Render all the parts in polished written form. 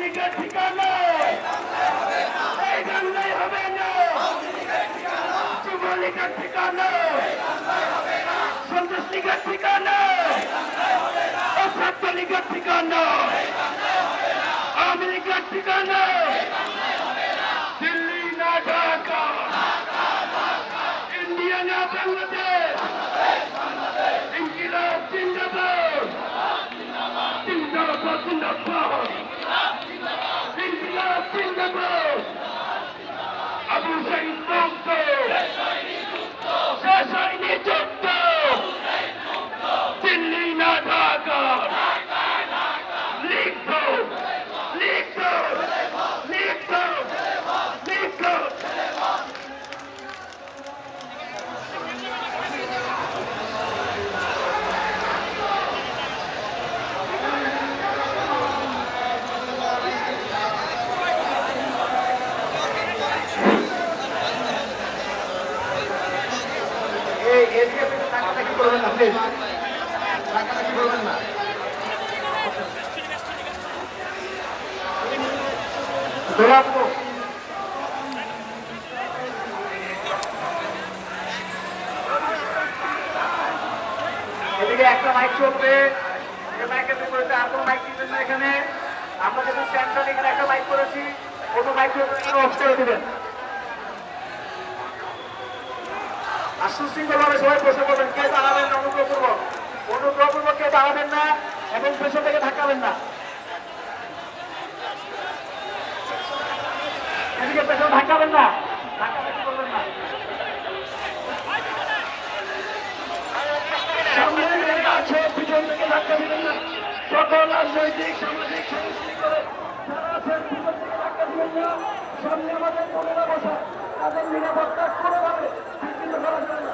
লীগের ঠিকানা এই বাংলায় হবে না, যুবলীগের ঠিকানা, সন্ত্রাস লীগের ঠিকানা, ছাত্রলীগের ঠিকানা, আওয়ামী লীগের ঠিকানা, দিল্লি না ঢাকা, ইন্ডিয়া না বাংলাদেশ, ইনকিলাব জিন্দাবাদ, জিন্দাবাদ জিন্দাবাদ, ইনকিলাব জিন্দাবাদ, আবু সাইদ মুক্ত, শেষ হয়নি যুদ্ধ, দিল্লি না ঢাকা, লিখো লিখো লিখো লিখো। করবেন না প্লিজ, টাকাটাকি করবেন না। এদিকে একটা মাইক চলবে, এই মাইকের বিপরীতে আর কোনো মাইক দিবেন না। এখানে আমরা যেহেতু সেন্ট্রাল এখানে একটা মাইক করেছি, কোনো মাইক অফ করে দেবেন। আর সুশৃঙ্খলভাবে সবাই বসে পড়বেন, কে দাঁড়াবেন না, অনুগ্রহপূর্বক কে দাঁড়াবেন না এবং পেছন থেকে ধাক্কাবেন না। এদিকে পেছন ধাক্কাবেন না, ধাক্কাধাক্কি করবেন না। সামনে আছে, পিছন থেকে ধাক্কা দিবেন না। সকল রাজনৈতিক সামাজিক সংস্কৃতি যারা আছেন পিছন থেকে ধাক্কা দিবেন না। সামনে আমাদের বোনেরা বসা, তাদের নিরাপত্তা কোনোভাবে বিঘ্নিত করা যাবে না।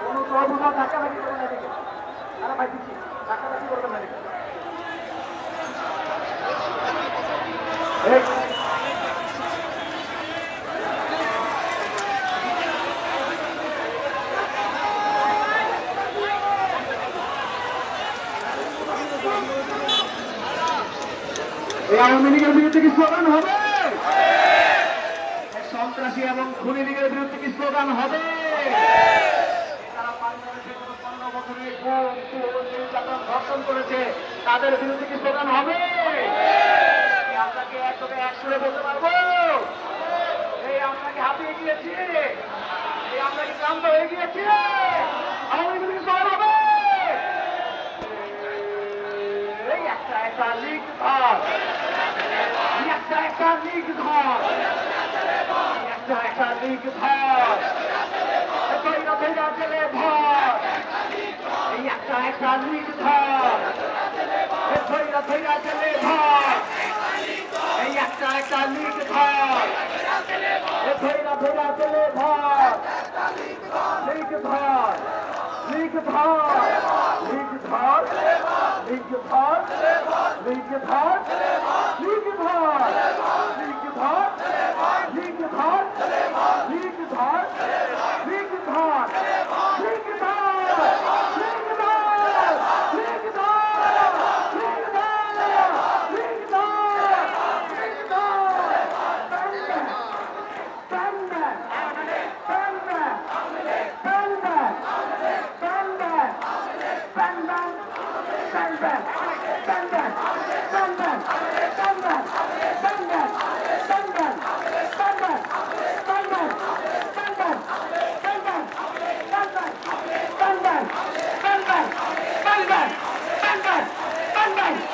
অনুগ্রহপূর্বক ধাক্কাধাক্কি করবেন না। এদিকে আরে ভাই দিচ্ছি, ধাক্কাধাক্কি করবেন না। আওয়ামী লীগের বিরুদ্ধে কি স্লোগান হবে? সন্ত্রাসী এবং খুনি লীগের বিরুদ্ধে কি স্লোগান হবে? তারা বাংলাদেশে 15 বছরে নির্যাতন ধর্ষণ করেছে, তাদের বিরুদ্ধে কি স্লোগান হবে? আপনাকে একসাথে একসঙ্গে বলতে পারবো, এই আপনাকে হাঁপিয়ে গিয়েছি, এই আপনাকে ক্লান্ত হয়ে গিয়েছি। আওয়ামী লীগের স্লোগান হবে এই একটা একটা লীগ ধর, একটা একটা লীগ ধর, একটা একটা লীগ ধর, ধৈরা ধৈরা চলে ধর, এই একটা একটা লীগ ধর, ধৈরা ধৈরা চলে ধর, এই একটা একটা লীগ ধর, ধৈরা ধৈরা চলে ধর, লীগ ধর, লীগ ধর, লীগ ধর, লীগ ধর, লীগ ধর, লীগ ধর, লীগ ধর, লীগ ধর।